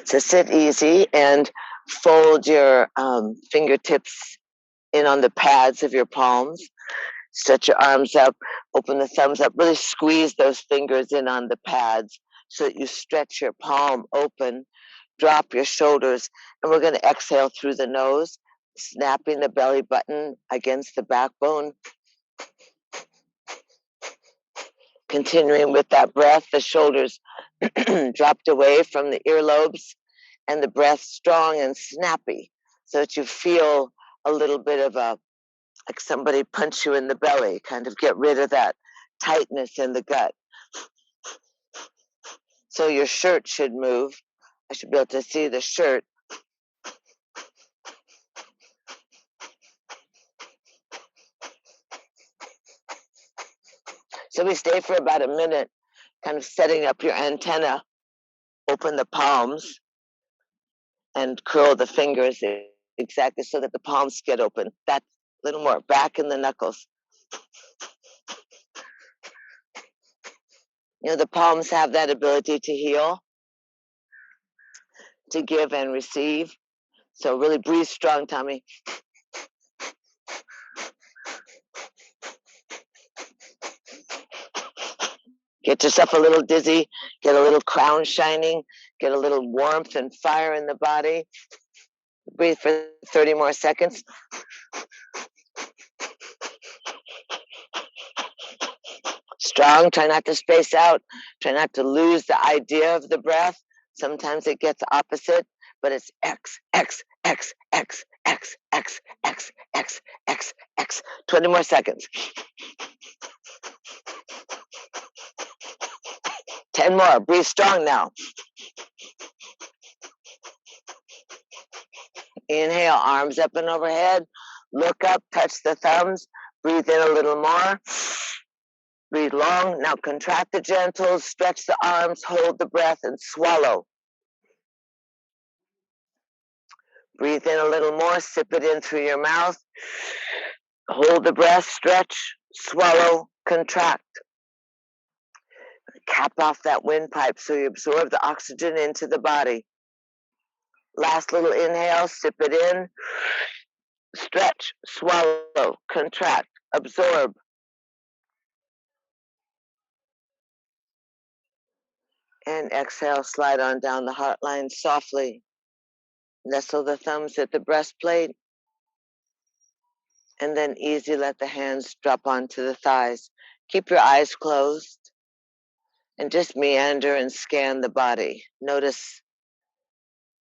So sit easy and fold your fingertips in on the pads of your palms. Stretch your arms up, open the thumbs up, really squeeze those fingers in on the pads so that you stretch your palm open. Drop your shoulders, and we're going to exhale through the nose, snapping the belly button against the backbone. Continuing with that breath, the shoulders dropped away from the earlobes, and the breath strong and snappy so that you feel a little bit of like somebody punch you in the belly, kind of get rid of that tightness in the gut. So your shirt should move. I should be able to see the shirt. So we stay for about a minute, kind of setting up your antenna. Open the palms and curl the fingers exactly so that the palms get open. That's a little more back in the knuckles. You know, the palms have that ability to heal, to give and receive. So really breathe strong, Tommy. Get yourself a little dizzy, get a little crown shining, get a little warmth and fire in the body. Breathe for 30 more seconds. Strong, try not to space out, try not to lose the idea of the breath. Sometimes it gets opposite, but it's X, X, X, X, X, X, X, X, X, X. 20 more seconds. 10 more. Breathe strong now. Inhale, arms up and overhead. Look up, touch the thumbs. Breathe in a little more. Breathe long. Now contract the genitals, stretch the arms, hold the breath, and swallow. Breathe in a little more, sip it in through your mouth. Hold the breath, stretch, swallow, contract. Cap off that windpipe so you absorb the oxygen into the body. Last little inhale, sip it in, stretch, swallow, contract, absorb. And exhale, slide on down the heart line softly. Nestle the thumbs at the breastplate. And then easy let the hands drop onto the thighs. Keep your eyes closed and just meander and scan the body. Notice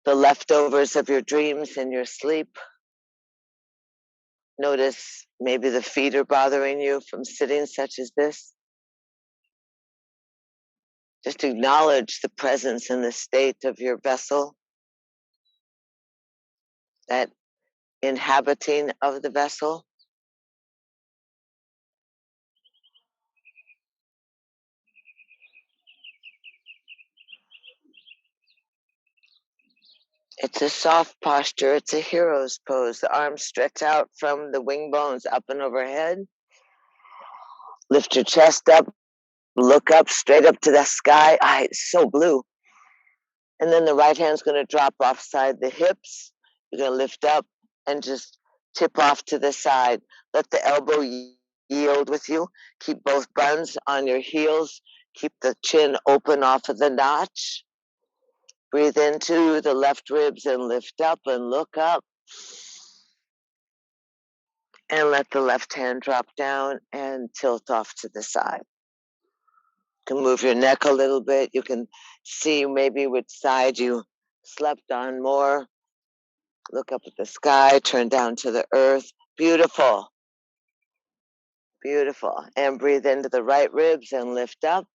the leftovers of your dreams in your sleep. Notice maybe the feet are bothering you from sitting such as this. Just acknowledge the presence and the state of your vessel, that inhabiting of the vessel. It's a soft posture. It's a hero's pose. The arms stretch out from the wing bones up and overhead. Lift your chest up. Look up, straight up to the sky. It's so blue. And then the right hand's going to drop offside the hips. You're going to lift up and just tip off to the side. Let the elbow yield with you. Keep both buns on your heels. Keep the chin open off of the notch. Breathe into the left ribs and lift up and look up. And let the left hand drop down and tilt off to the side. You can move your neck a little bit. You can see maybe which side you slept on more. Look up at the sky, turn down to the earth. Beautiful. Beautiful. And breathe into the right ribs and lift up.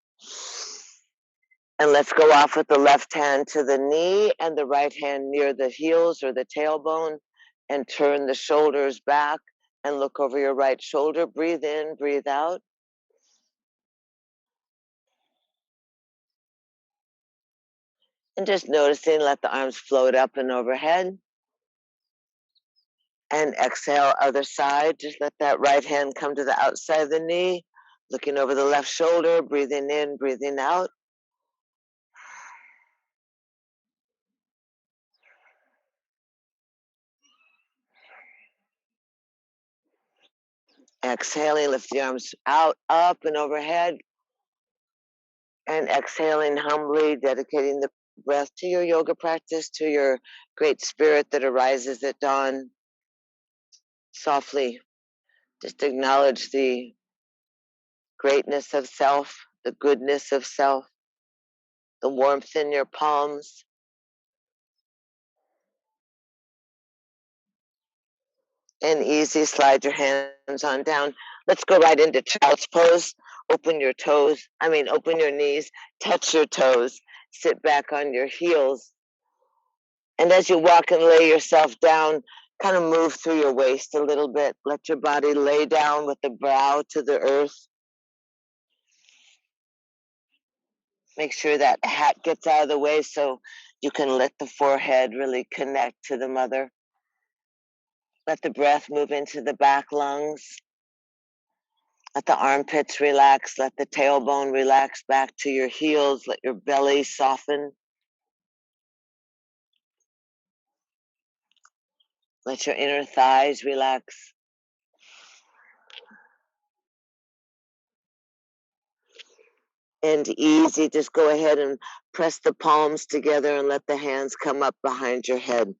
And let's go off with the left hand to the knee and the right hand near the heels or the tailbone, and turn the shoulders back and look over your right shoulder. Breathe in, breathe out. And just noticing, let the arms float up and overhead. And exhale, other side. Just let that right hand come to the outside of the knee, looking over the left shoulder, breathing in, breathing out. Exhaling, lift the arms out, up, and overhead. And exhaling humbly, dedicating the breath to your yoga practice, to your great spirit that arises at dawn. Softly, just acknowledge the greatness of self, the goodness of self, the warmth in your palms. And easy, slide your hands on down. Let's go right into child's pose. Open your toes, open your knees, touch your toes, sit back on your heels. And as you walk and lay yourself down, kind of move through your waist a little bit. Let your body lay down with the brow to the earth. Make sure that hat gets out of the way so you can let the forehead really connect to the mother. Let the breath move into the back lungs. Let the armpits relax. Let the tailbone relax back to your heels. Let your belly soften. Let your inner thighs relax. And easy, just go ahead and press the palms together and let the hands come up behind your head.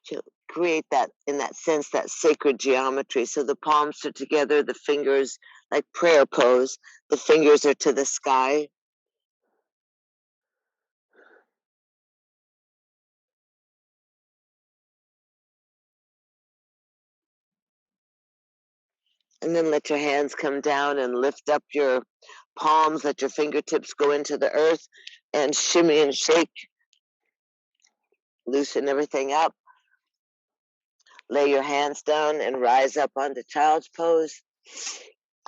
To create that, in that sense, that sacred geometry. So the palms are together, the fingers, like prayer pose, the fingers are to the sky. And then let your hands come down and lift up your palms, let your fingertips go into the earth and shimmy and shake. Loosen everything up. Lay your hands down and rise up onto child's pose.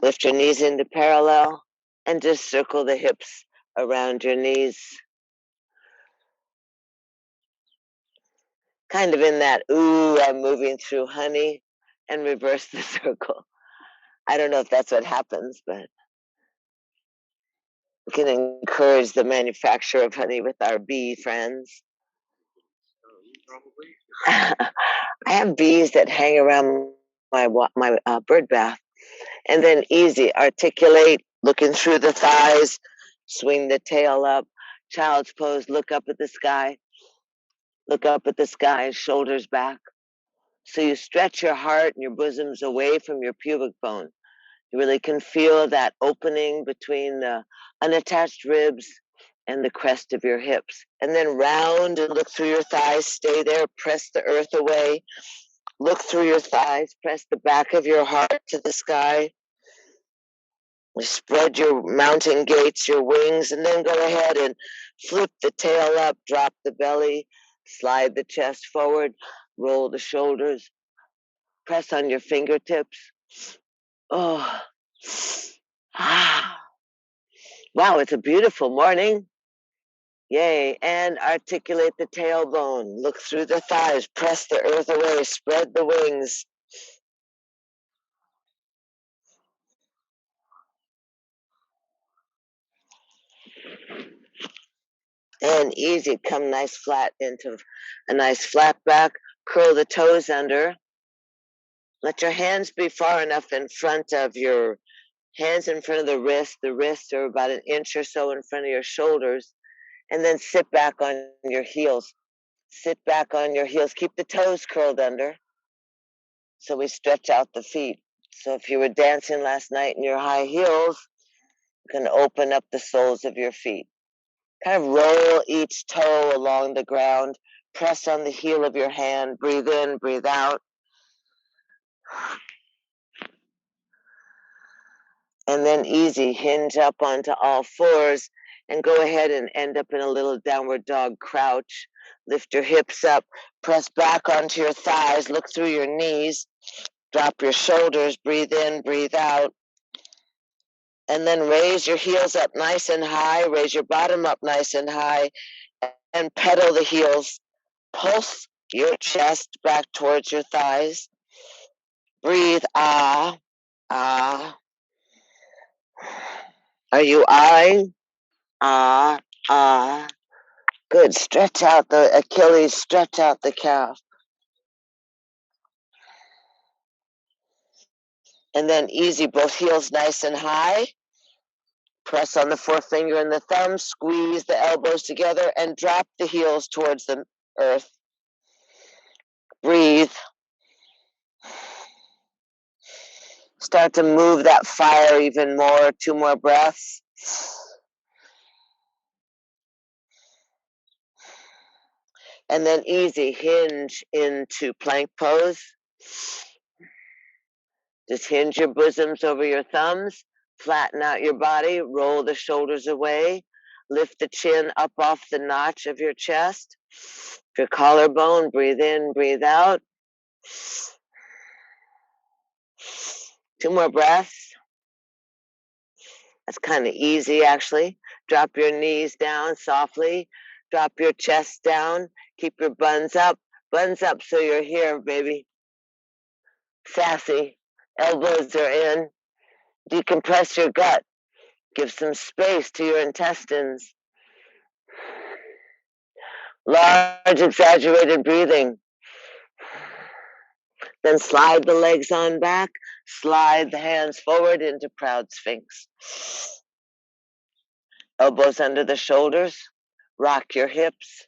Lift your knees into parallel and just circle the hips around your knees. Kind of in that, ooh, I'm moving through honey, and reverse the circle. I don't know if that's what happens, but we can encourage the manufacture of honey with our bee friends. I have bees that hang around my bird bath. And then easy, articulate, looking through the thighs, swing the tail up, child's pose, look up at the sky, shoulders back. So you stretch your heart and your bosoms away from your pubic bone. You really can feel that opening between the unattached ribs and the crest of your hips. And then round and look through your thighs, stay there, press the earth away. Look through your thighs, press the back of your heart to the sky. Spread your mountain gates, your wings, and then go ahead and flip the tail up, drop the belly, slide the chest forward, roll the shoulders, press on your fingertips. Oh, ah. Wow, it's a beautiful morning. Yay. And articulate the tailbone. Look through the thighs. Press the earth away. Spread the wings. And easy. Come nice flat into a nice flat back. Curl the toes under. Let your hands be far enough in front of your hands, in front of the wrist. The wrists are about an inch or so in front of your shoulders. And then sit back on your heels. Sit back on your heels. Keep the toes curled under. So we stretch out the feet. So if you were dancing last night in your high heels, you can open up the soles of your feet. Kind of roll each toe along the ground. Press on the heel of your hand. Breathe in, breathe out. And then easy, hinge up onto all fours and go ahead and end up in a little downward dog crouch. Lift your hips up, press back onto your thighs, look through your knees, drop your shoulders, breathe in, breathe out. And then raise your heels up nice and high, raise your bottom up nice and high, and pedal the heels. Pulse your chest back towards your thighs. Breathe, ah, ah. Are you eyeing? Ah, ah. Good. Stretch out the Achilles, stretch out the calf. And then easy, both heels nice and high. Press on the forefinger and the thumb, squeeze the elbows together, and drop the heels towards the earth. Breathe. Start to move that fire even more. 2 more breaths. And then easy, hinge into plank pose. Just hinge your bosoms over your thumbs, flatten out your body, roll the shoulders away, lift the chin up off the notch of your chest. Your collarbone, breathe in, breathe out. 2 more breaths. That's kind of easy, actually. Drop your knees down softly. Drop your chest down. Keep your buns up. Buns up so you're here, baby. Sassy. Elbows are in. Decompress your gut. Give some space to your intestines. Large, exaggerated breathing. Then slide the legs on back. Slide the hands forward into proud sphinx. Elbows under the shoulders. Rock your hips.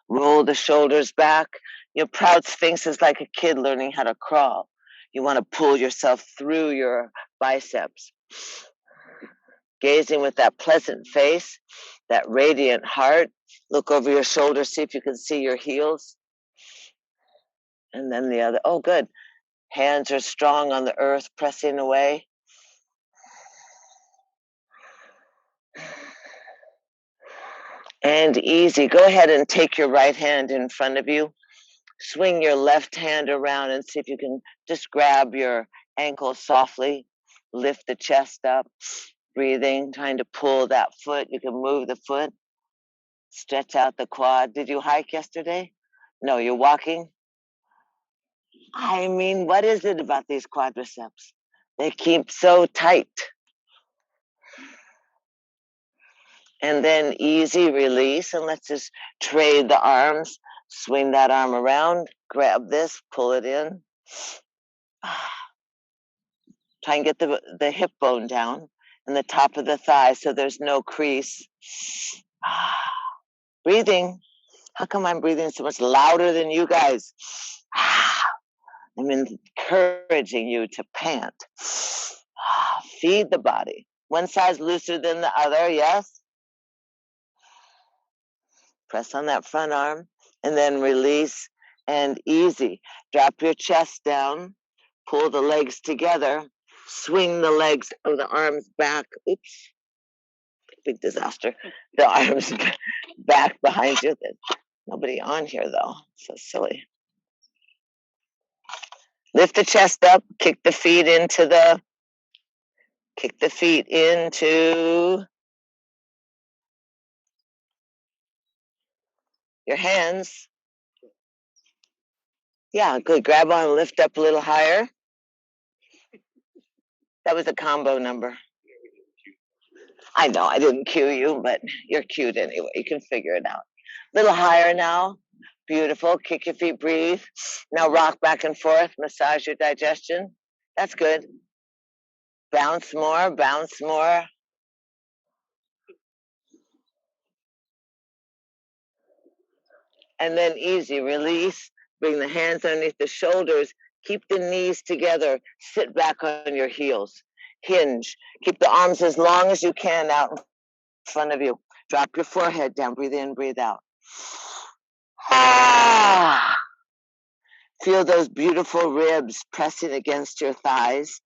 Roll the shoulders back. Your proud sphinx is like a kid learning how to crawl. You want to pull yourself through your biceps. Gazing with that pleasant face, that radiant heart. Look over your shoulder, see if you can see your heels. And then the other. Oh, good. Hands are strong on the earth, pressing away. And easy. Go ahead and take your right hand in front of you. Swing your left hand around and see if you can just grab your ankle softly. Lift the chest up. Breathing, trying to pull that foot. You can move the foot. Stretch out the quad. Did you hike yesterday? No, you're walking? I mean, what is it about these quadriceps? They keep so tight. And then easy release, and let's just trade the arms. Swing that arm around, grab this, pull it in. Try and get the hip bone down and the top of the thigh so there's no crease. Breathing. How come I'm breathing so much louder than you guys? I'm encouraging you to pant. Feed the body. One side's looser than the other, yes? Press on that front arm and then release and easy. Drop your chest down, pull the legs together, swing the legs of the arms back. Oops, big disaster. The arms back behind you. Nobody on here though, so silly. Lift the chest up, kick the feet into your hands. Yeah, good. Grab on, lift up a little higher. That was a combo number. I know I didn't cue you, but you're cute anyway. You can figure it out. A little higher now. Beautiful. Kick your feet, breathe. Now rock back and forth, massage your digestion. That's good. Bounce more, bounce more. And then easy, release. Bring the hands underneath the shoulders. Keep the knees together. Sit back on your heels. Hinge. Keep the arms as long as you can out in front of you. Drop your forehead down. Breathe in, breathe out. Ah. Feel those beautiful ribs pressing against your thighs.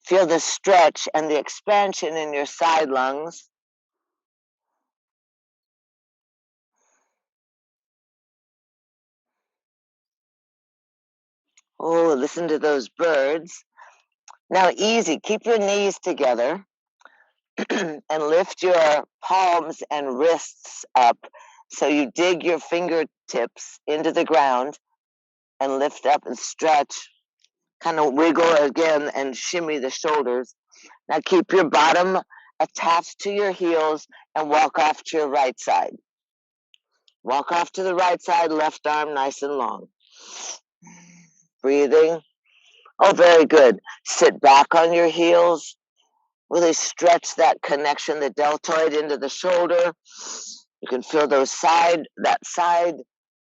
Feel the stretch and the expansion in your side lungs. Oh, listen to those birds. Now, easy. Keep your knees together and lift your palms and wrists up. So you dig your fingertips into the ground and lift up and stretch. Kind of wiggle again and shimmy the shoulders. Now keep your bottom attached to your heels and walk off to your right side. Walk off to the right side, left arm nice and long. Breathing. Oh, very good. Sit back on your heels. Really stretch that connection, the deltoid into the shoulder. You can feel that side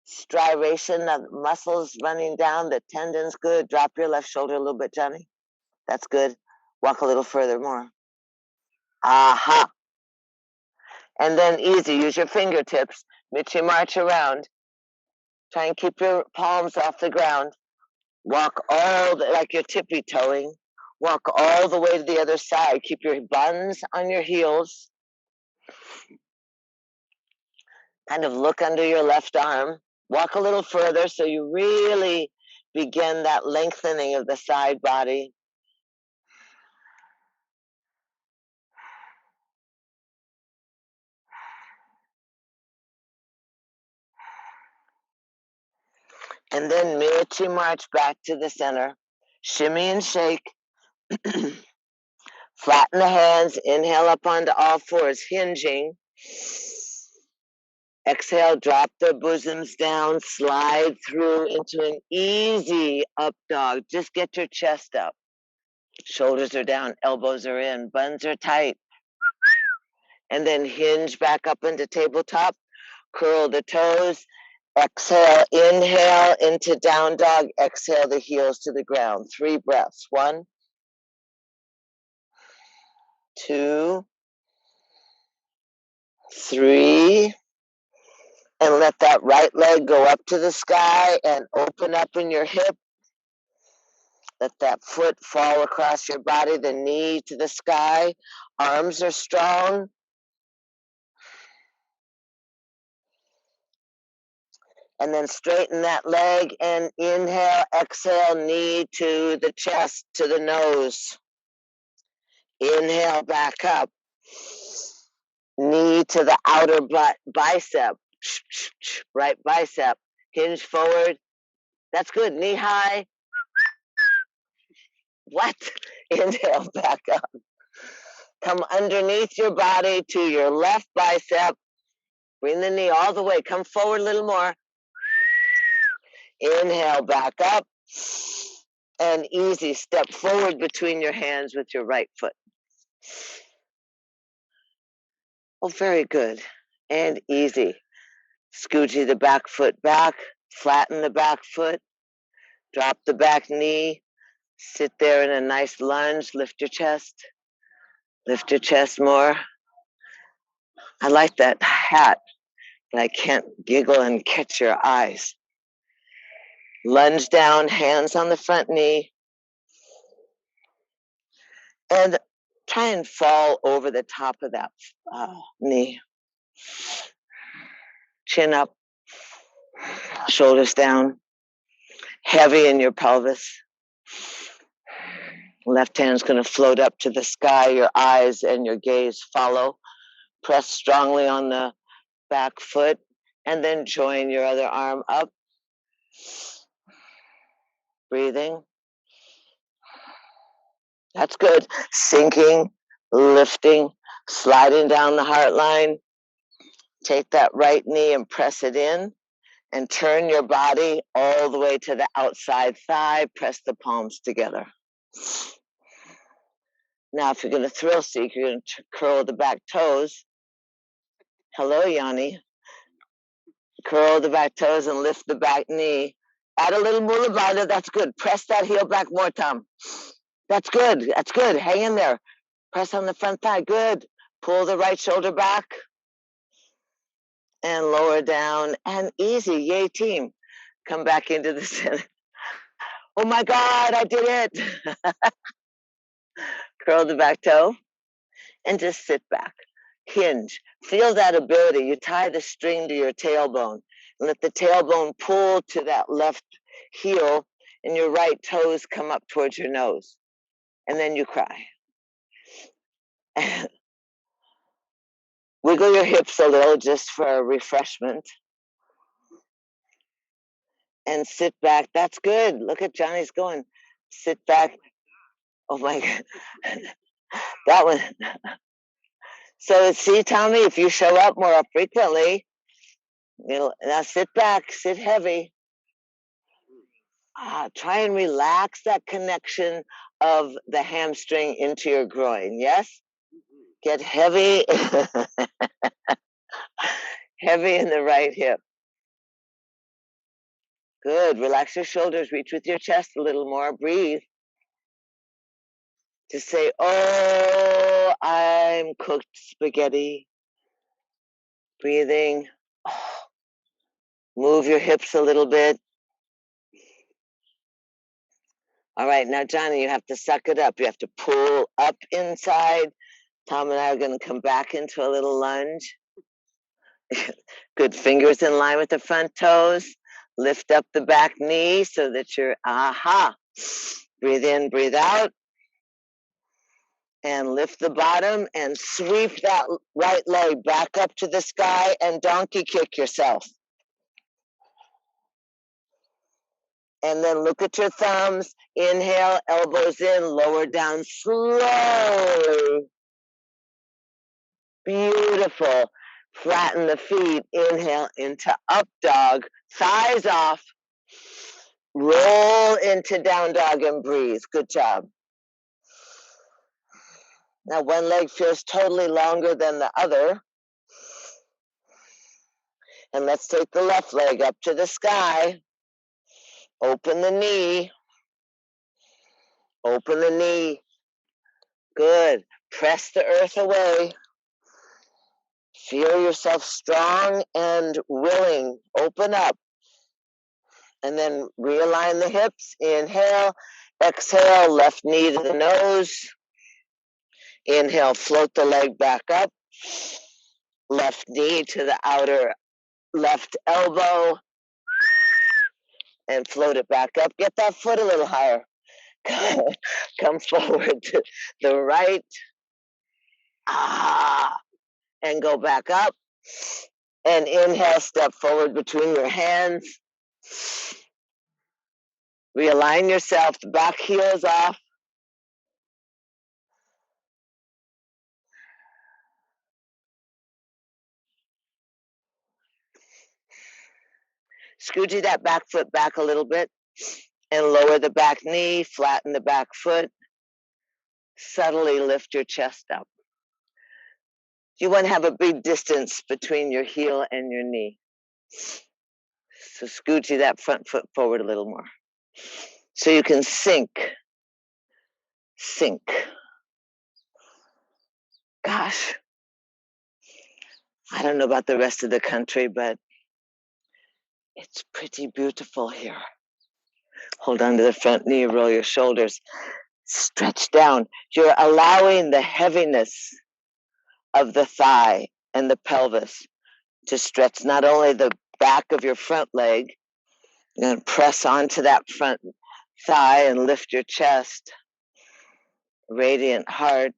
striation of muscles running down, the tendons. Good. Drop your left shoulder a little bit, Johnny. That's good. Walk a little further more. Aha. And then easy. Use your fingertips. Mitchy march around. Try and keep your palms off the ground. Walk like you're tippy toeing. Walk all the way to the other side. Keep your buns on your heels. Kind of look under your left arm. Walk a little further so you really begin that lengthening of the side body. And then Mirchi march back to the center. Shimmy and shake. Flatten the hands. Inhale up onto all fours, hinging. Exhale, drop the bosoms down. Slide through into an easy up dog. Just get your chest up. Shoulders are down, elbows are in, buns are tight. And then hinge back up into tabletop. Curl the toes. Exhale, inhale into down dog. Exhale the heels to the ground. 3 breaths. 1, 2, 3. And let that right leg go up to the sky and open up in your hip. Let that foot fall across your body, the knee to the sky. Arms are strong. And then straighten that leg and inhale, exhale, knee to the chest, to the nose. Inhale, back up. Knee to the outer bicep, right bicep. Hinge forward. That's good. Knee high. What? Inhale, back up. Come underneath your body to your left bicep. Bring the knee all the way. Come forward a little more. Inhale, back up. And easy. Step forward between your hands with your right foot. Oh, very good. And easy. Scoochie the back foot back. Flatten the back foot. Drop the back knee. Sit there in a nice lunge. Lift your chest. Lift your chest more. I like that hat, but I can't giggle and catch your eyes. Lunge down, hands on the front knee. And try and fall over the top of that knee. Chin up, shoulders down, heavy in your pelvis. Left hand's going to float up to the sky. Your eyes and your gaze follow. Press strongly on the back foot and then join your other arm up. Breathing. That's good. Sinking, lifting, sliding down the heart line. Take that right knee and press it in and turn your body all the way to the outside thigh. Press the palms together. Now, if you're going to thrill seek, you're going to curl the back toes. Hello, Yanni. Curl the back toes and lift the back knee. Add a little mula bandha. That's good. Press that heel back more, Tom. That's good. That's good. Hang in there. Press on the front thigh. Good. Pull the right shoulder back. And lower down. And easy. Yay, team. Come back into the center. Oh my God, I did it. Curl the back toe. And just sit back. Hinge. Feel that ability. You tie the string to your tailbone. And let the tailbone pull to that left heel. And your right toes come up towards your nose. And then you cry. Wiggle your hips a little just for a refreshment. And sit back. That's good. Look at Johnny's going. Sit back. Oh my God. That one. So see, Tommy, if you show up more frequently, now sit back, sit heavy. Try and relax that connection of the hamstring into your groin. Yes? Get heavy, heavy in the right hip. Good. Relax your shoulders. Reach with your chest a little more. Breathe. Just say, oh, I'm cooked spaghetti. Breathing. Oh. Move your hips a little bit. All right, now, Johnny, you have to suck it up. You have to pull up inside. Tom and I are going to come back into a little lunge. Good, fingers in line with the front toes. Lift up the back knee so that you're, Breathe in, breathe out. And lift the bottom and sweep that right leg back up to the sky and donkey kick yourself. And then look at your thumbs. Inhale, elbows in, lower down slowly. Beautiful. Flatten the feet. Inhale into up dog. Thighs off. Roll into down dog and breathe. Good job. Now one leg feels totally longer than the other. And let's take the left leg up to the sky. Open the knee. Open the knee. Good. Press the earth away. Feel yourself strong and willing. Open up. And then realign the hips. Inhale. Exhale. Left knee to the nose. Inhale. Float the leg back up. Left knee to the outer left elbow. And float it back up. Get that foot a little higher. Come forward to the right. And go back up. And inhale, step forward between your hands. Realign yourself. The back heel is off. Scoochie that back foot back a little bit. And lower the back knee. Flatten the back foot. Subtly lift your chest up. You want to have a big distance between your heel and your knee. So scoochie that front foot forward a little more. So you can sink. Sink. Gosh. I don't know about the rest of the country, but it's pretty beautiful here. Hold on to the front knee, roll your shoulders. Stretch down. You're allowing the heaviness of the thigh and the pelvis to stretch not only the back of your front leg, you're going to press onto that front thigh and lift your chest. Radiant heart.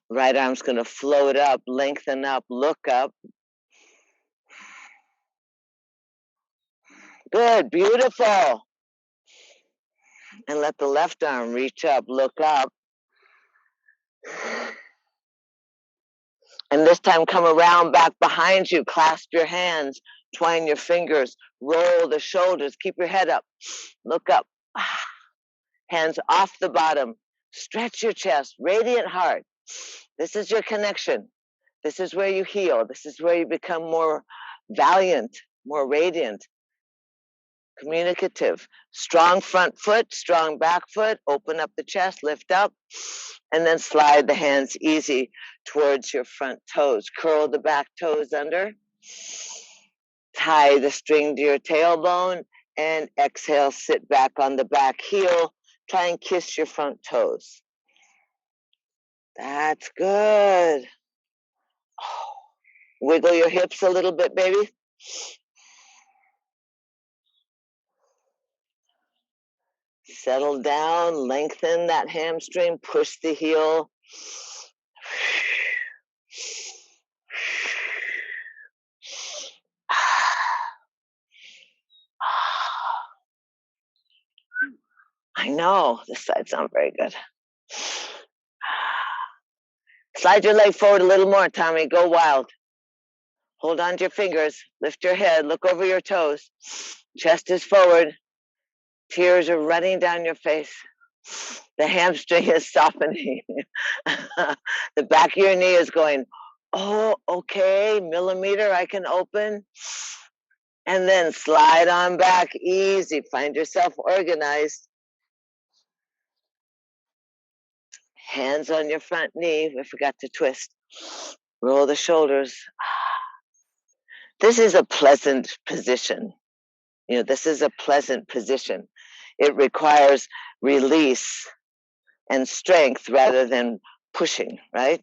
Right arm's going to float up, lengthen up, look up. Good, beautiful. And let the left arm reach up, look up. And this time come around back behind you, clasp your hands, twine your fingers, roll the shoulders, keep your head up, look up. Hands off the bottom, stretch your chest, radiant heart. This is your connection. This is where you heal. This is where you become more valiant, more radiant, communicative. Strong front foot, strong back foot, open up the chest, lift up, and then slide the hands easy towards your front toes. Curl the back toes under. Tie the string to your tailbone, and exhale, sit back on the back heel. Try and kiss your front toes. That's good. Wiggle your hips a little bit, baby. Settle down, lengthen that hamstring, push the heel. I know, this side's not very good. Slide your leg forward a little more, Tommy. Go wild. Hold on to your fingers. Lift your head. Look over your toes. Chest is forward. Tears are running down your face. The hamstring is softening. The back of your knee is going, oh, okay, millimeter, I can open. And then slide on back, easy. Find yourself organized. Hands on your front knee. I forgot to twist. Roll the shoulders. This is a pleasant position. This is a pleasant position. It requires release and strength rather than pushing, right?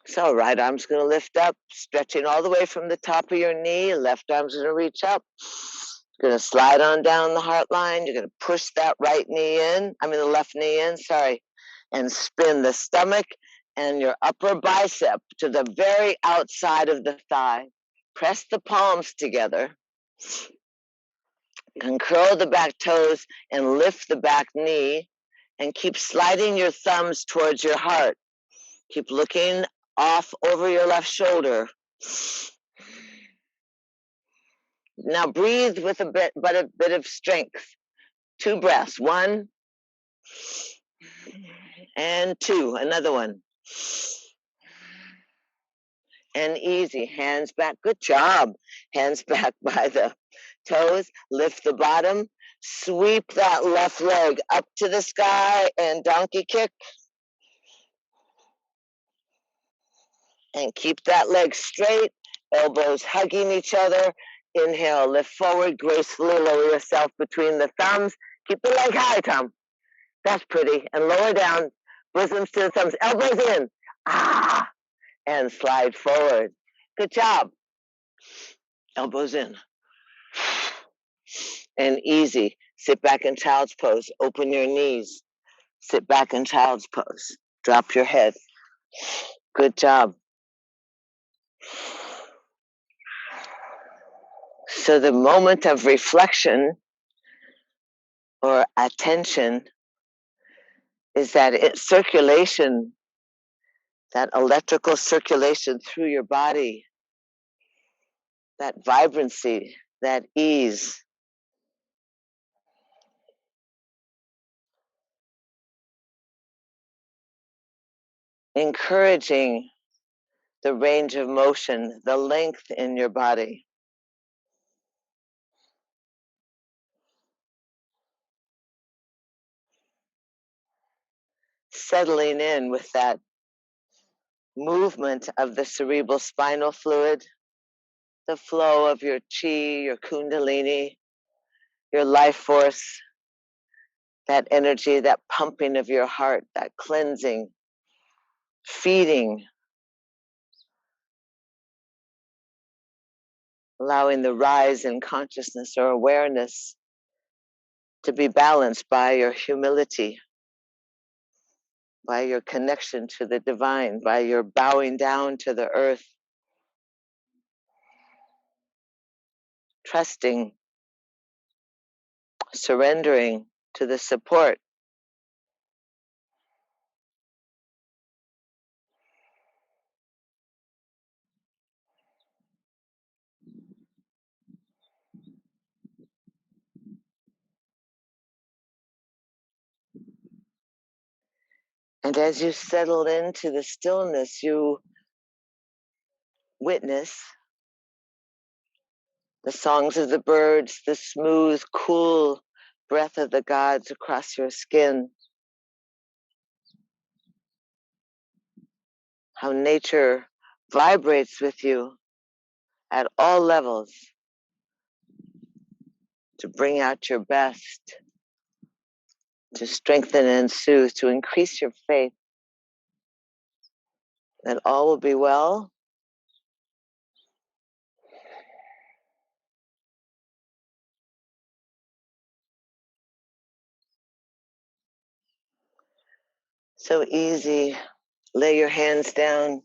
So right arm's going to lift up, stretching all the way from the top of your knee. Left arm's going to reach up. You're going to slide on down the heart line. You're going to push that the left knee in, and spin the stomach and your upper bicep to the very outside of the thigh. Press the palms together. You can curl the back toes and lift the back knee, and keep sliding your thumbs towards your heart. Keep looking off over your left shoulder. Now breathe with a bit of strength. 2 breaths. 1 and 2. Another one. And easy. Hands back. Good job. Hands back by the toes. Lift the bottom. Sweep that left leg up to the sky and donkey kick. And keep that leg straight. Elbows hugging each other. Inhale, lift forward, gracefully lower yourself between the thumbs. Keep the leg high, Tom. That's pretty. And lower down, bosoms to the thumbs, elbows in. And slide forward. Good job. Elbows in. And easy. Sit back in child's pose. Open your knees. Sit back in child's pose. Drop your head. Good job. So the moment of reflection or attention is that circulation, that electrical circulation through your body, that vibrancy, that ease. Encouraging the range of motion, the length in your body. Settling in with that movement of the cerebral spinal fluid, the flow of your chi, your kundalini, your life force, that energy, that pumping of your heart, that cleansing, feeding, allowing the rise in consciousness or awareness to be balanced by your humility, by your connection to the divine, by your bowing down to the earth, trusting, surrendering to the support. And as you settle into the stillness, you witness the songs of the birds, the smooth, cool breath of the gods across your skin, how nature vibrates with you at all levels to bring out your best, to strengthen and soothe, to increase your faith that all will be well. So easy. Lay your hands down,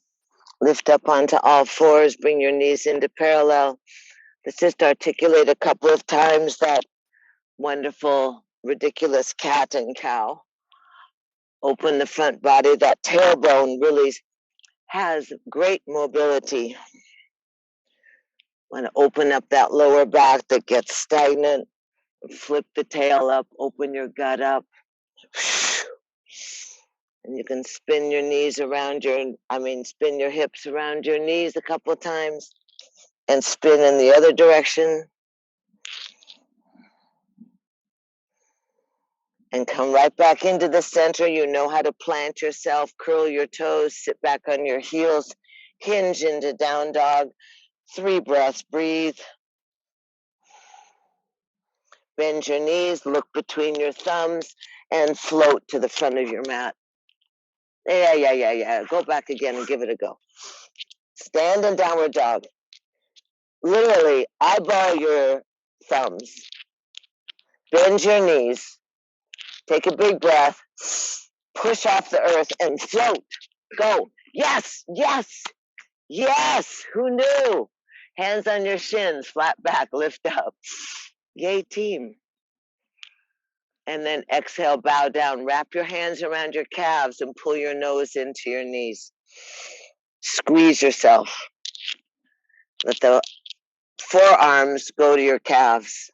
lift up onto all fours, bring your knees into parallel. Let's just articulate a couple of times that wonderful, ridiculous cat and cow. Open the front body. That tailbone really has great mobility. Want to open up that lower back that gets stagnant. Flip the tail up, open your gut up. And you can spin your knees around spin your hips around your knees a couple of times and spin in the other direction. And come right back into the center. You know how to plant yourself, curl your toes, sit back on your heels, hinge into down dog. 3 breaths, breathe. Bend your knees, look between your thumbs, and float to the front of your mat. Yeah. Go back again and give it a go. Stand in downward dog. Literally, eyeball your thumbs. Bend your knees. Take a big breath. Push off the earth and float. Go. Yes. Who knew? Hands on your shins, flat back, lift up. Yay, team. And then exhale, bow down. Wrap your hands around your calves and pull your nose into your knees. Squeeze yourself. Let the forearms go to your calves.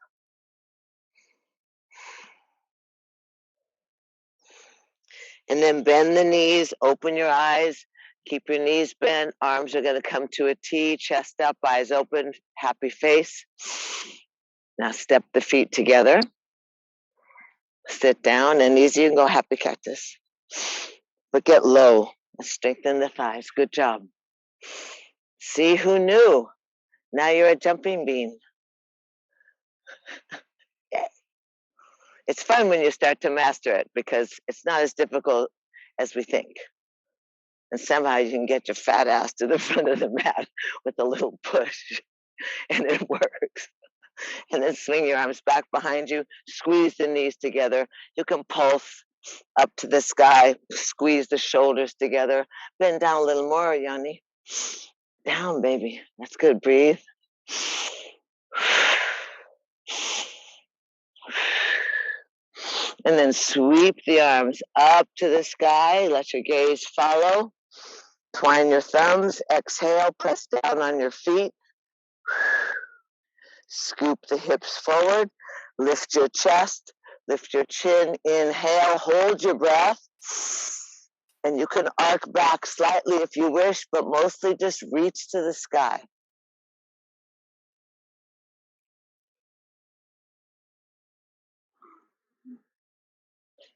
And then bend the knees, open your eyes, keep your knees bent, arms are going to come to a T, chest up, eyes open, happy face. Now step the feet together. Sit down and easy, you can go happy cactus. But get low, strengthen the thighs, good job. See, who knew? Now you're a jumping bean. It's fun when you start to master it because it's not as difficult as we think. And somehow you can get your fat ass to the front of the mat with a little push, and it works. And then swing your arms back behind you, squeeze the knees together. You can pulse up to the sky, squeeze the shoulders together. Bend down a little more, Yanni. Down, baby. That's good. Breathe. And then sweep the arms up to the sky. Let your gaze follow. Twine your thumbs. Exhale. Press down on your feet. Scoop the hips forward. Lift your chest. Lift your chin. Inhale. Hold your breath. And you can arc back slightly if you wish, but mostly just reach to the sky.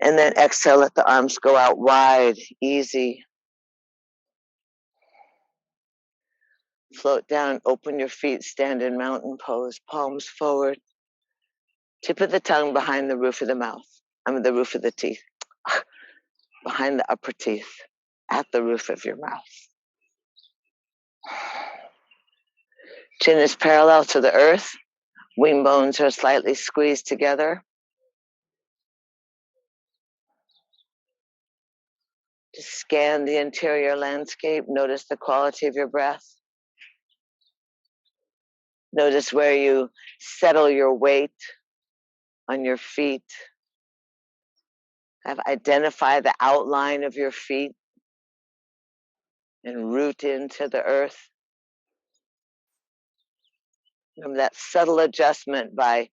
And then exhale, let the arms go out wide, easy. Float down, open your feet, stand in mountain pose, palms forward. Tip of the tongue behind the roof of the mouth. The roof of the teeth. Behind the upper teeth, at the roof of your mouth. Chin is parallel to the earth. Wing bones are slightly squeezed together. Just scan the interior landscape. Notice the quality of your breath. Notice where you settle your weight on your feet. Identify the outline of your feet and root into the earth. Remember that subtle adjustment by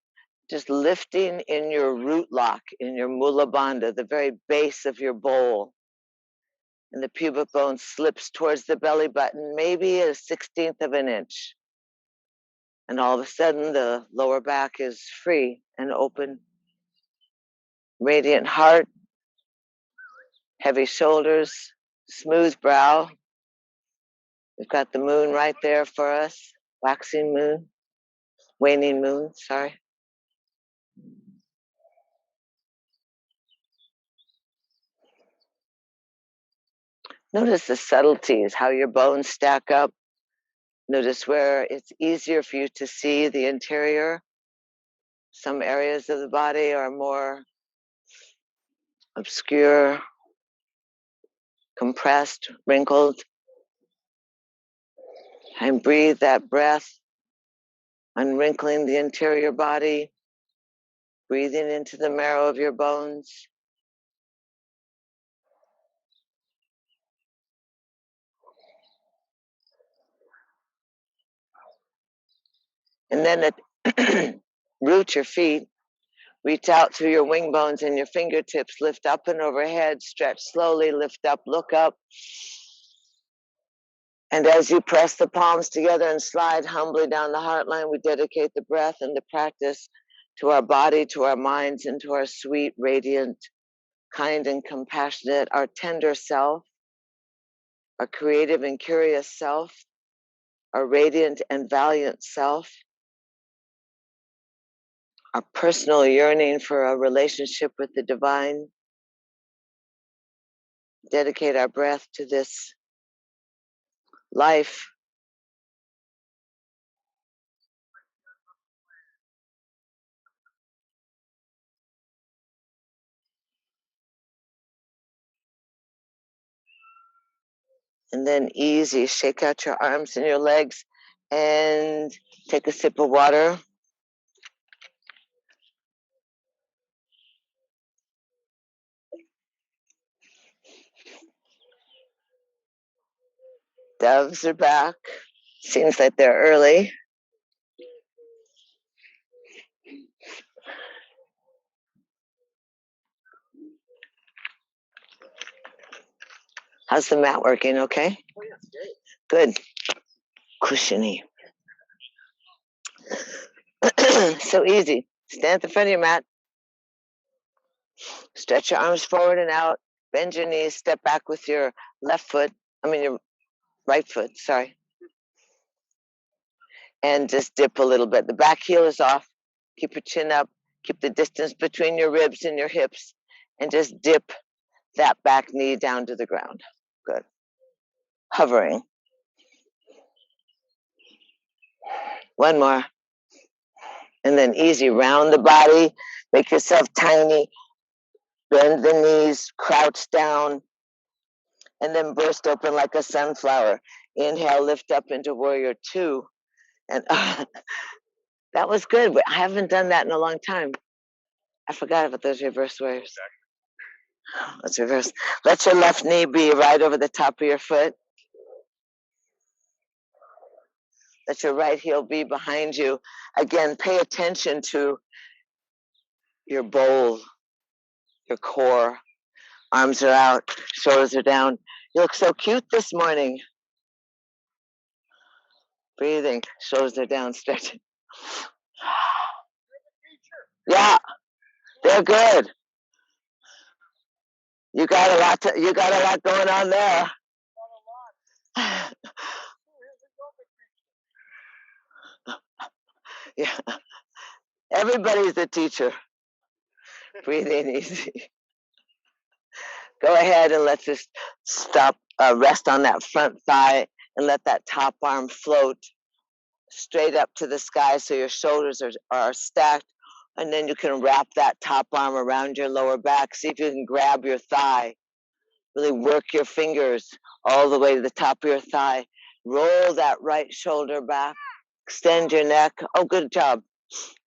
just lifting in your root lock, in your mula bandha, the very base of your bowl. And the pubic bone slips towards the belly button, maybe a 1/16 of an inch. And all of a sudden, the lower back is free and open. Radiant heart, heavy shoulders, smooth brow. We've got the moon right there for us, waxing moon, waning moon, sorry. Notice the subtleties, how your bones stack up. Notice where it's easier for you to see the interior. Some areas of the body are more obscure, compressed, wrinkled. And breathe that breath, unwrinkling the interior body, breathing into the marrow of your bones. And then root your feet. Reach out through your wing bones and your fingertips. Lift up and overhead. Stretch slowly. Lift up. Look up. And as you press the palms together and slide humbly down the heart line, we dedicate the breath and the practice to our body, to our minds, and to our sweet, radiant, kind and compassionate, our tender self, our creative and curious self, our radiant and valiant self, our personal yearning for a relationship with the divine. Dedicate our breath to this life. And then easy, shake out your arms and your legs and take a sip of water. Doves are back. Seems like they're early. How's the mat working? Okay? Oh, yeah, good. Cushiony. So easy. Stand at the front of your mat. Stretch your arms forward and out. Bend your knees. Step back with your your right foot, sorry. And just dip a little bit. The back heel is off. Keep your chin up. Keep the distance between your ribs and your hips. And just dip that back knee down to the ground. Good. Hovering. One more. And then easy, round the body. Make yourself tiny. Bend the knees. Crouch down. And then burst open like a sunflower. Inhale, lift up into warrior two. And that was good. I haven't done that in a long time. I forgot about those reverse warriors. Let's reverse. Let your left knee be right over the top of your foot. Let your right heel be behind you. Again, pay attention to your bowl, your core. Arms are out, shoulders are down. You look so cute this morning. Breathing, shoulders are down, stretching. Yeah, they're good. You got a lot going on there. Yeah. Everybody's a teacher. Breathing easy. Go ahead and let's just stop, rest on that front thigh and let that top arm float straight up to the sky so your shoulders are stacked. And then you can wrap that top arm around your lower back. See if you can grab your thigh. Really work your fingers all the way to the top of your thigh. Roll that right shoulder back. Extend your neck. Oh, good job.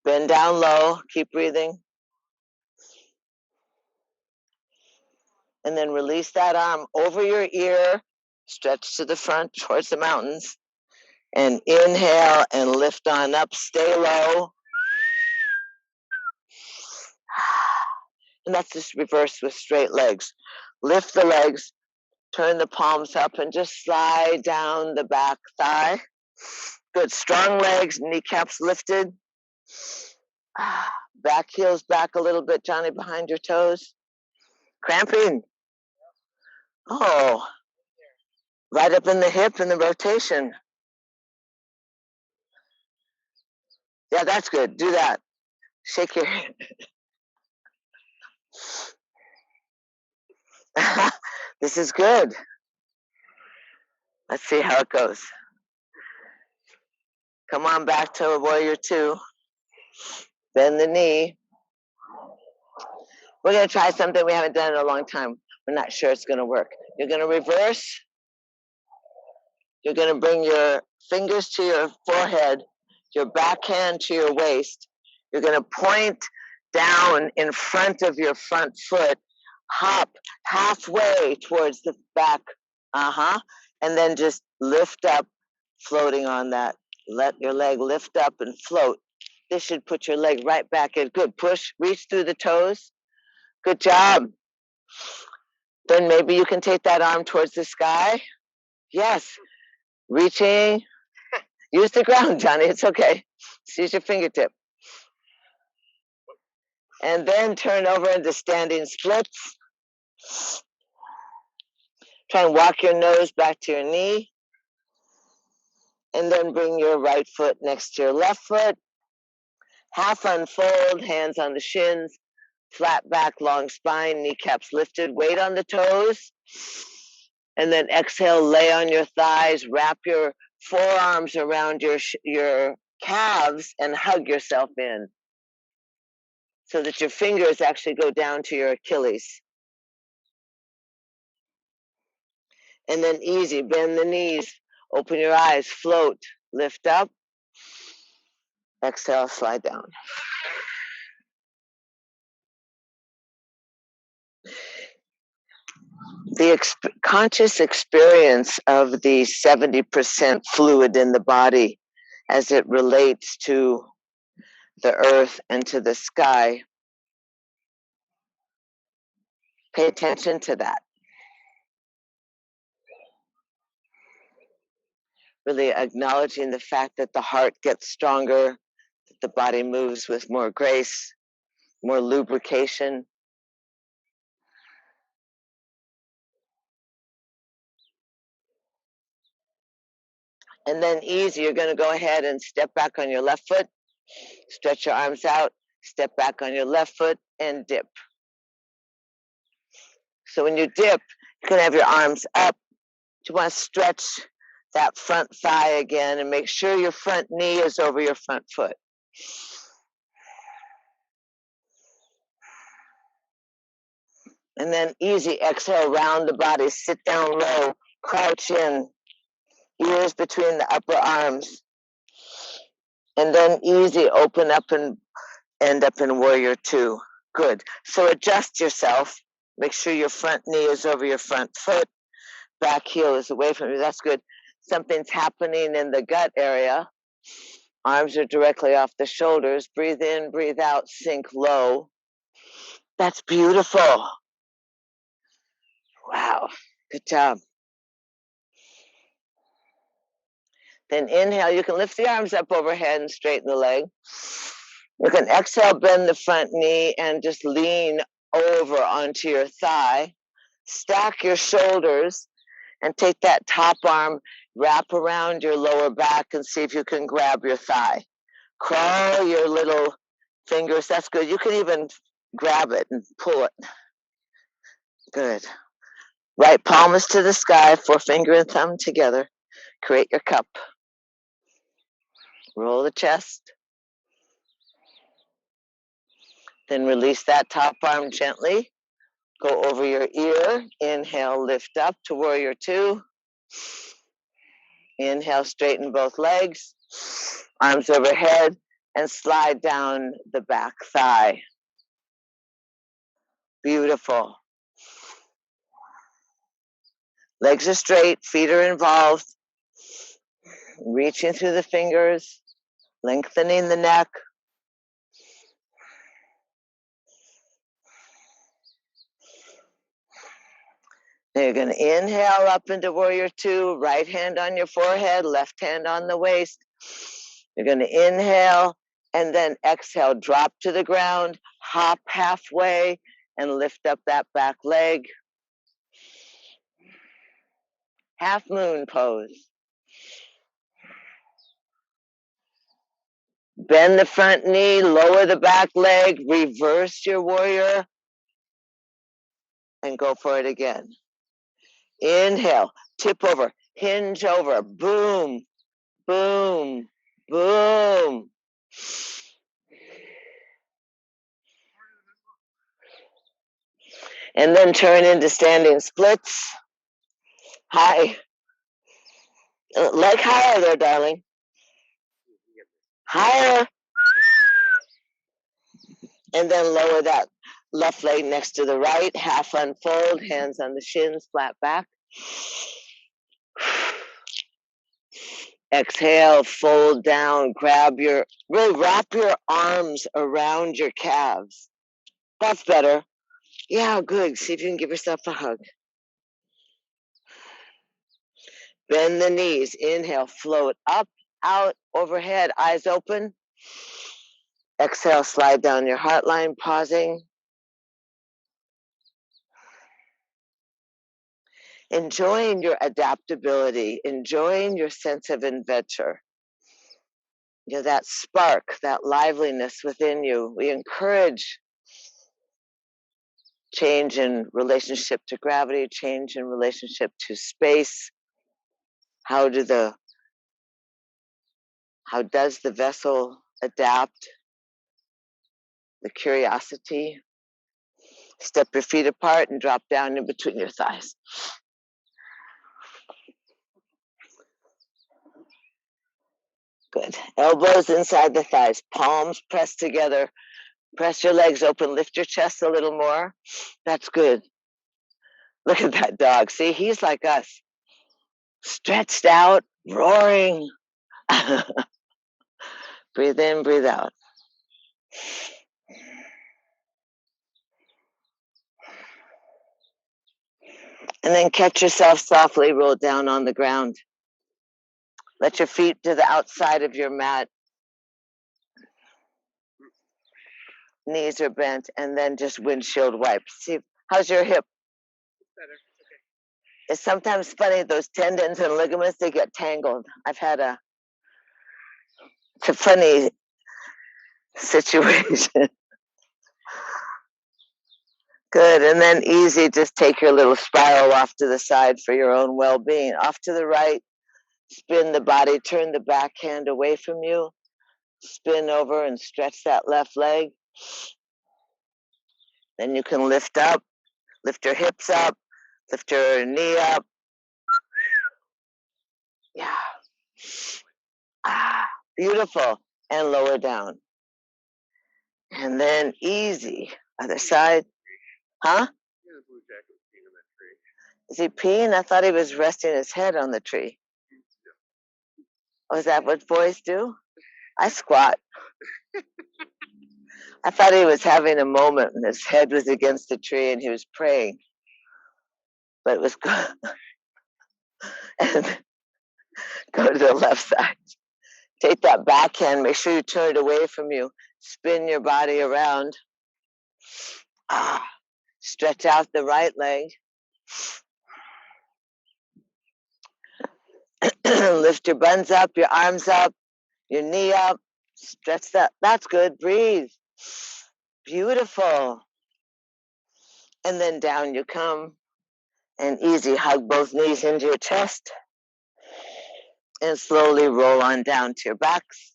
Bend down low. Keep breathing. And then release that arm over your ear. Stretch to the front towards the mountains. And inhale and lift on up. Stay low. And that's just reverse with straight legs. Lift the legs. Turn the palms up and just slide down the back thigh. Good. Strong legs, kneecaps lifted. Back heels back a little bit, Johnny, behind your toes. Cramping. Oh, right up in the hip and the rotation. Yeah, that's good. Do that. Shake your head. This is good. Let's see how it goes. Come on back to warrior two. Bend the knee. We're going to try something we haven't done in a long time. We're not sure it's going to work. You're going to reverse. You're going to bring your fingers to your forehead, your backhand to your waist. You're going to point down in front of your front foot, hop halfway towards the back. And then just lift up, floating on that Let your leg lift up and float. This should put your leg right back in. Good. Push, reach through the toes. Good job. Then maybe you can take that arm towards the sky. Yes. Reaching. Use the ground, Johnny. It's okay. Just use your fingertip. And then turn over into standing splits. Try and walk your nose back to your knee. And then bring your right foot next to your left foot. Half unfold, hands on the shins, flat back, long spine, kneecaps lifted, weight on the toes. And then exhale, lay on your thighs, wrap your forearms around your calves and hug yourself in so that your fingers actually go down to your Achilles. And then easy, bend the knees, open your eyes, float, lift up, exhale, slide down. The conscious experience of the 70% fluid in the body as it relates to the earth and to the sky. Pay attention to that. Really acknowledging the fact that the heart gets stronger, that the body moves with more grace, more lubrication. And then easy, you're going to go ahead and step back on your left foot, stretch your arms out, step back on your left foot and dip. So when you dip, you're going to have your arms up. You want to stretch that front thigh again and make sure your front knee is over your front foot. And then easy, exhale, round the body, sit down low, crouch in, ears between the upper arms. And then easy, open up and end up in warrior two. Good. So adjust yourself. Make sure your front knee is over your front foot. Back heel is away from you. That's good. Something's happening in the gut area. Arms are directly off the shoulders. Breathe in, breathe out, sink low. That's beautiful. Wow. Good job. Then inhale. You can lift the arms up overhead and straighten the leg. You can exhale, bend the front knee and just lean over onto your thigh. Stack your shoulders and take that top arm, wrap around your lower back and see if you can grab your thigh. Crawl your little fingers. That's good. You can even grab it and pull it. Good. Right palm is to the sky, forefinger and thumb together. Create your cup. Roll the chest. Then release that top arm gently. Go over your ear. Inhale, lift up to warrior two. Inhale, straighten both legs. Arms overhead and slide down the back thigh. Beautiful. Legs are straight, feet are involved. Reaching through the fingers, lengthening the neck. Now you're going to inhale up into warrior two, right hand on your forehead, left hand on the waist. You're going to inhale and then exhale, drop to the ground, hop halfway and lift up that back leg. Half moon pose. Bend the front knee, lower the back leg, reverse your warrior, and go for it again. Inhale, tip over, hinge over, boom, boom, boom. And then turn into standing splits. High. Leg higher there, darling. Higher. And then lower that left leg next to the right, half unfold, hands on the shins, flat back. Exhale, fold down, really wrap your arms around your calves. That's better. Yeah, good. See if you can give yourself a hug. Bend the knees. Inhale, float up, out, overhead, eyes open. Exhale, slide down your heart line, pausing. Enjoying your adaptability, enjoying your sense of adventure. You know, that spark, that liveliness within you. We encourage change in relationship to gravity, change in relationship to space. How does the vessel adapt? The curiosity. Step your feet apart and drop down in between your thighs. Good. Elbows inside the thighs, palms pressed together. Press your legs open, lift your chest a little more. That's good. Look at that dog. See, he's like us. Stretched out, roaring. Breathe in, breathe out. And then catch yourself softly roll down on the ground. Let your feet to the outside of your mat. Knees are bent, and then just windshield wipes. See, how's your hip? Better. Okay. It's sometimes funny, those tendons and ligaments, they get tangled. it's a funny situation. Good, and then easy, just take your little spiral off to the side for your own well-being. Off to the right, spin the body, turn the back hand away from you, spin over and stretch that left leg. Then you can lift up, lift your hips up, lift your knee up. Yeah. Ah, beautiful. And lower down. And then easy. Other side. Huh? Is he peeing? I thought he was resting his head on the tree. Oh, is that what boys do? I squat. I thought he was having a moment and his head was against the tree and he was praying. But it was good. And go to the left side. Take that backhand, make sure you turn it away from you. Spin your body around. Stretch out the right leg. Lift your buns up, your arms up, your knee up. Stretch that. That's good. Breathe. Beautiful. And then down you come. And easy, hug both knees into your chest. And slowly roll on down to your backs.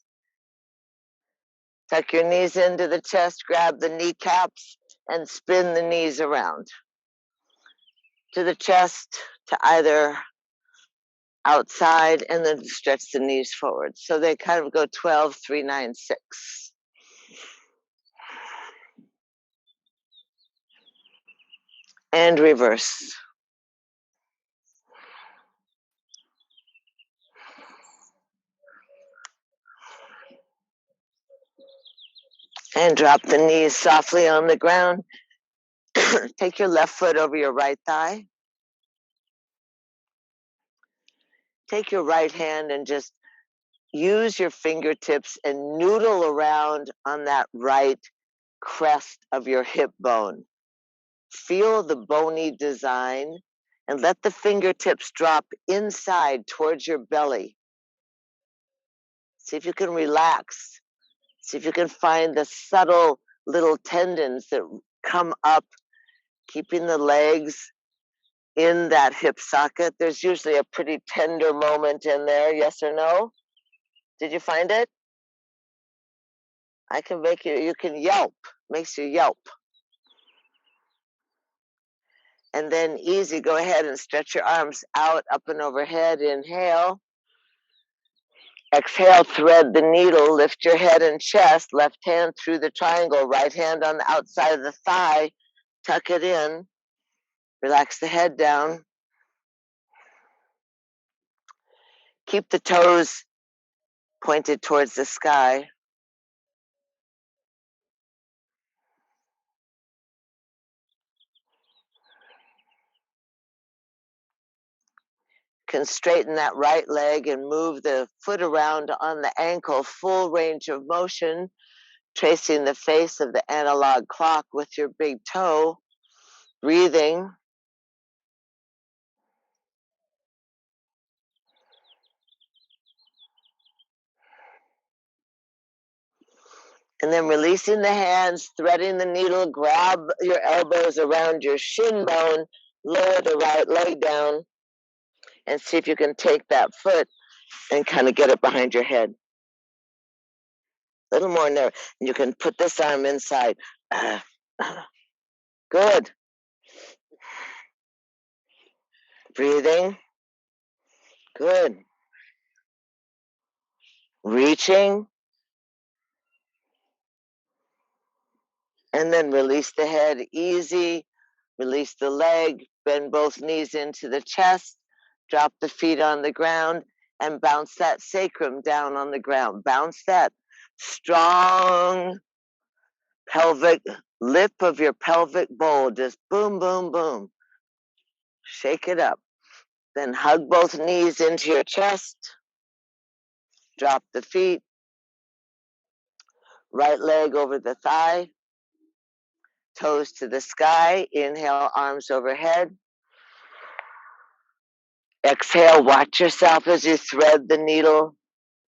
Tuck your knees into the chest, grab the kneecaps, and spin the knees around. To the chest, to either outside, and then stretch the knees forward. So they kind of go 12, 3, 9, 6. And reverse. And drop the knees softly on the ground. Take your left foot over your right thigh. Take your right hand and just use your fingertips and noodle around on that right crest of your hip bone. Feel the bony design and let the fingertips drop inside towards your belly. See if you can relax. See if you can find the subtle little tendons that come up, keeping the legs in that hip socket. There's usually a pretty tender moment in there, yes or no? Did you find it? I can make you can yelp, makes you yelp. And then easy, go ahead and stretch your arms out, up and overhead. Inhale. Exhale, thread the needle, lift your head and chest, left hand through the triangle, right hand on the outside of the thigh, tuck it in, relax the head down. Keep the toes pointed towards the sky. Can straighten that right leg and move the foot around on the ankle, full range of motion, tracing the face of the analog clock with your big toe, breathing. And then releasing the hands, threading the needle, grab your elbows around your shin bone, lower the right leg down, and see if you can take that foot and kind of get it behind your head. A little more nerve. You can put this arm inside. Good. Breathing. Good. Reaching. And then release the head easy. Release the leg. Bend both knees into the chest. Drop the feet on the ground and bounce that sacrum down on the ground. Bounce that strong pelvic lip of your pelvic bowl. Just boom, boom, boom. Shake it up. Then hug both knees into your chest. Drop the feet. Right leg over the thigh. Toes to the sky. Inhale, arms overhead. Exhale, watch yourself as you thread the needle.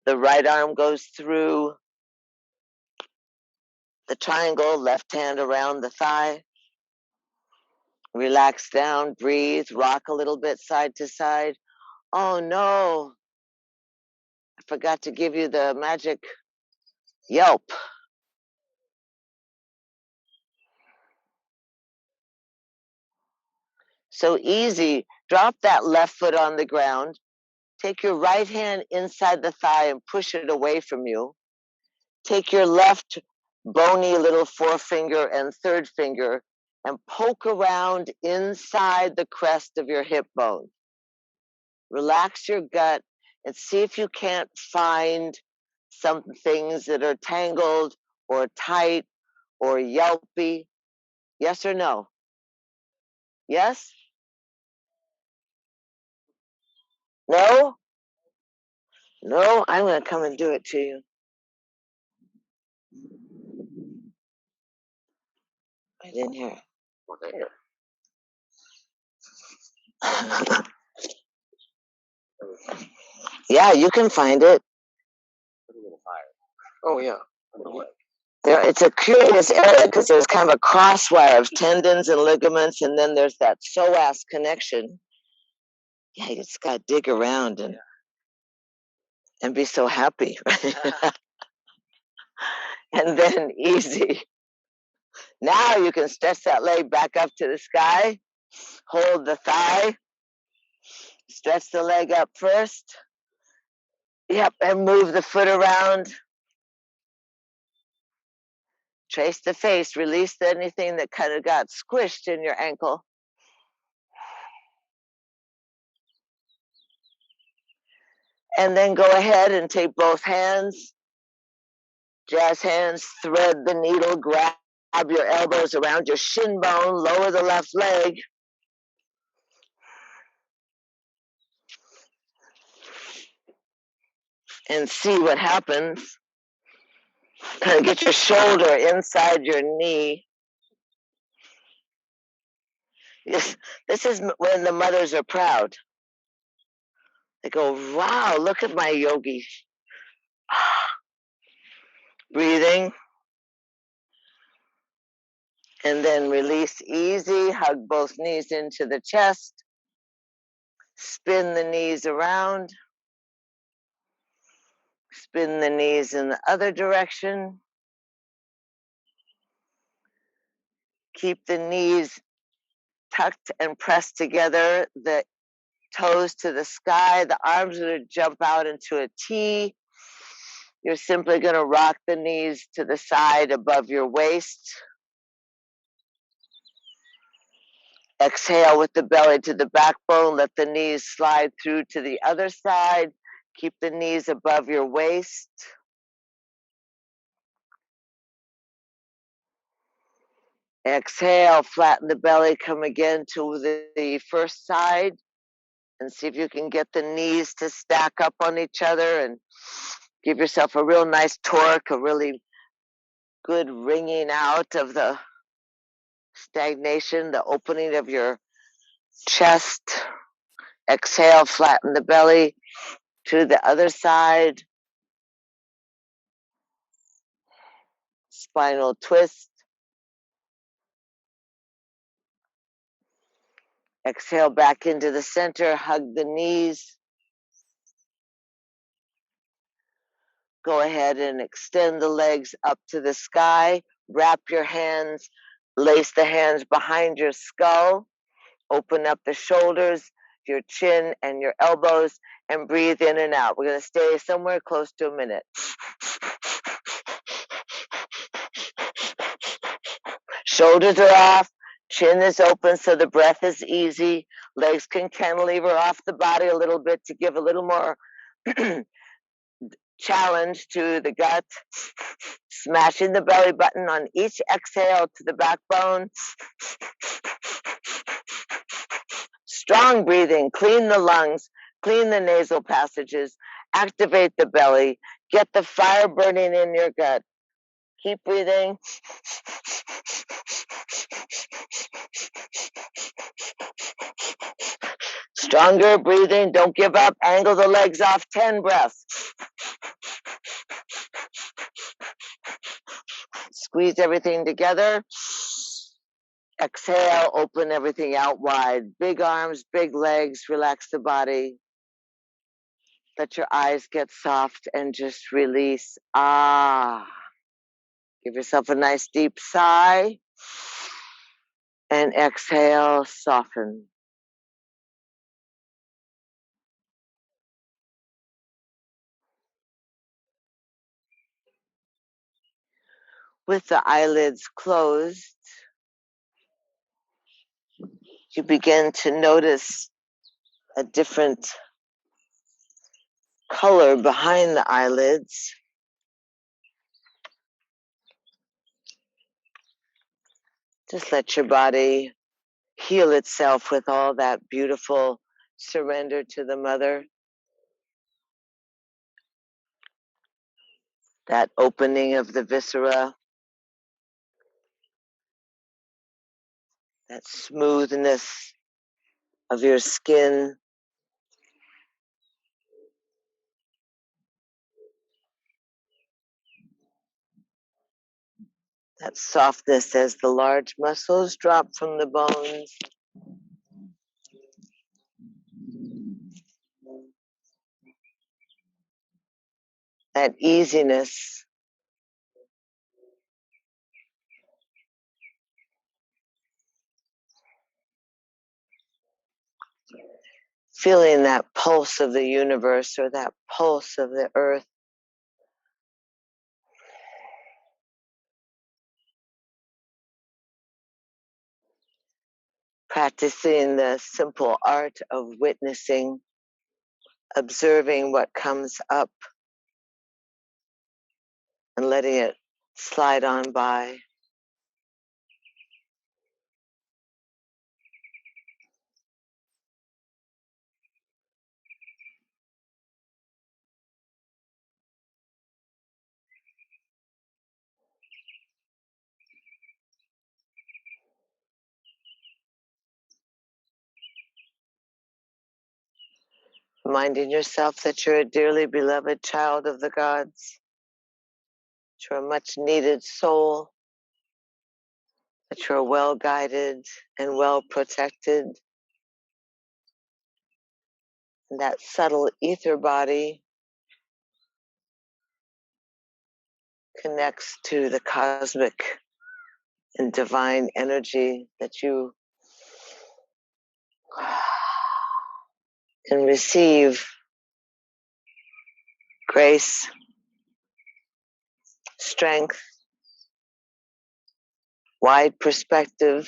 The right arm goes through the triangle, left hand around the thigh. Relax down, breathe, rock a little bit side to side. Oh no, I forgot to give you the magic yelp. So easy. Drop that left foot on the ground. Take your right hand inside the thigh and push it away from you. Take your left bony little forefinger and third finger and poke around inside the crest of your hip bone. Relax your gut and see if you can't find some things that are tangled or tight or yelpy. Yes or no? Yes? No? No? I'm going to come and do it to you. I didn't hear it. Yeah, you can find it. Oh, yeah. There, it's a curious area because there's kind of a crosswire of tendons and ligaments, and then there's that psoas connection. Yeah, you just got to dig around and be so happy. And then easy. Now you can stretch that leg back up to the sky. Hold the thigh. Stretch the leg up first. Yep, and move the foot around. Trace the face. Release anything that kind of got squished in your ankle. And then go ahead and take both hands. Jazz hands, thread the needle, grab your elbows around your shin bone, lower the left leg. And see what happens. Kind of get your shoulder inside your knee. This is when the mothers are proud. They go, wow, look at my yogi. Breathing. And then release easy. Hug both knees into the chest. Spin the knees around. Spin the knees in the other direction. Keep the knees tucked and pressed together, the toes to the sky, the arms are going to jump out into a T. You're simply going to rock the knees to the side above your waist. Exhale with the belly to the backbone. Let the knees slide through to the other side. Keep the knees above your waist. Exhale, flatten the belly, come again to the first side, and see if you can get the knees to stack up on each other and give yourself a real nice torque, a really good wringing out of the stagnation, the opening of your chest. Exhale, flatten the belly to the other side. Spinal twist. Exhale back into the center, hug the knees. Go ahead and extend the legs up to the sky. Wrap your hands, lace the hands behind your skull. Open up the shoulders, your chin, and your elbows, and breathe in and out. We're going to stay somewhere close to a minute. Shoulders are off, chin is open so the breath is easy. Legs can cantilever off the body a little bit to give a little more challenge to the gut. Smashing the belly button on each exhale to the backbone. Strong breathing, clean the lungs, clean the nasal passages, activate the belly, get the fire burning in your gut. Keep breathing. Stronger breathing, don't give up, angle the legs off, 10 breaths. Squeeze everything together. Exhale, open everything out wide. Big arms, big legs, relax the body. Let your eyes get soft and just release. Ah. Give yourself a nice deep sigh. And exhale, soften. With the eyelids closed, you begin to notice a different color behind the eyelids. Just let your body heal itself with all that beautiful surrender to the mother. That opening of the viscera. That smoothness of your skin. That softness as the large muscles drop from the bones. That easiness. Feeling that pulse of the universe or that pulse of the earth. Practicing the simple art of witnessing, observing what comes up and letting it slide on by. Reminding yourself that you're a dearly beloved child of the gods, that you're a much needed soul, that you're well guided and well protected. And that subtle ether body connects to the cosmic and divine energy that you can receive grace, strength, wide perspective,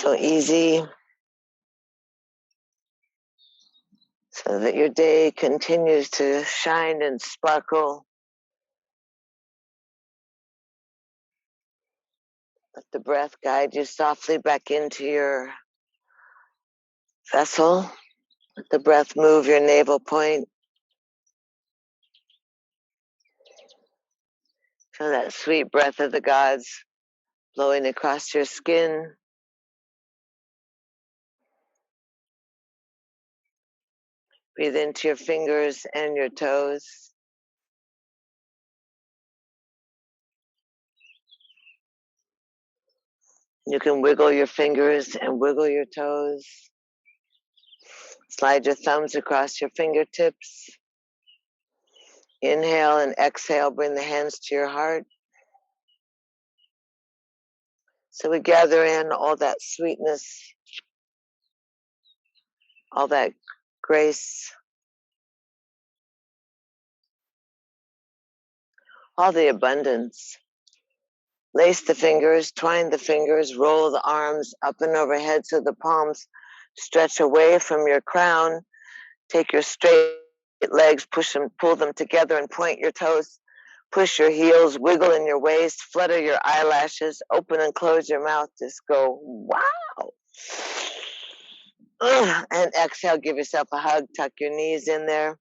so easy, so that your day continues to shine and sparkle. Let the breath guide you softly back into your vessel. Let the breath move your navel point. Feel that sweet breath of the gods blowing across your skin. Breathe into your fingers and your toes. You can wiggle your fingers and wiggle your toes. Slide your thumbs across your fingertips. Inhale and exhale, bring the hands to your heart. So we gather in all that sweetness, all that grace, all the abundance. Lace the fingers, twine the fingers, roll the arms up and overhead so the palms stretch away from your crown. Take your straight legs, push them, pull them together and point your toes. Push your heels, wiggle in your waist, flutter your eyelashes, open and close your mouth. Just go, wow. And exhale, give yourself a hug, tuck your knees in there.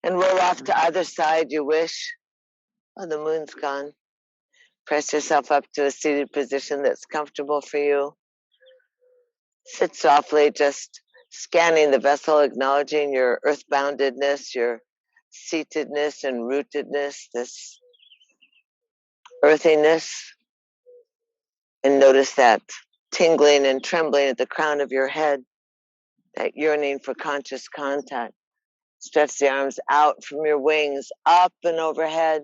And roll off to either side you wish. Oh, the moon's gone. Press yourself up to a seated position that's comfortable for you. Sit softly, just scanning the vessel, acknowledging your earthboundedness, your seatedness and rootedness, this earthiness. And notice that tingling and trembling at the crown of your head, that yearning for conscious contact. Stretch the arms out from your wings, up and overhead.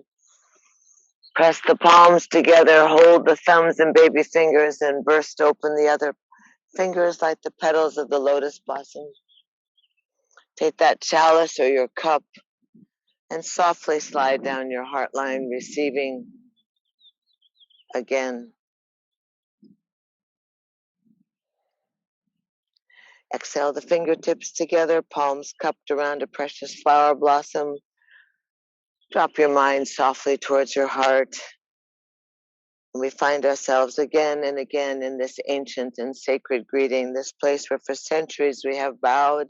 Press the palms together, hold the thumbs and baby fingers, and burst open the other fingers like the petals of the lotus blossom. Take that chalice or your cup and softly slide down your heart line, receiving again. Exhale the fingertips together, palms cupped around a precious flower blossom. Drop your mind softly towards your heart. And we find ourselves again and again in this ancient and sacred greeting, this place where for centuries we have bowed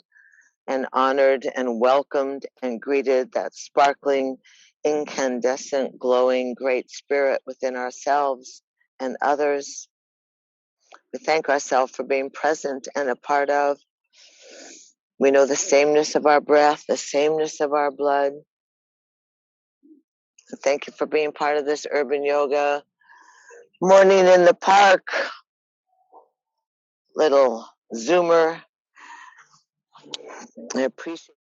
and honored and welcomed and greeted that sparkling, incandescent, glowing great spirit within ourselves and others. We thank ourselves for being present and a part of. We know the sameness of our breath, the sameness of our blood. Thank you for being part of this urban yoga morning in the park. Little Zoomer. I appreciate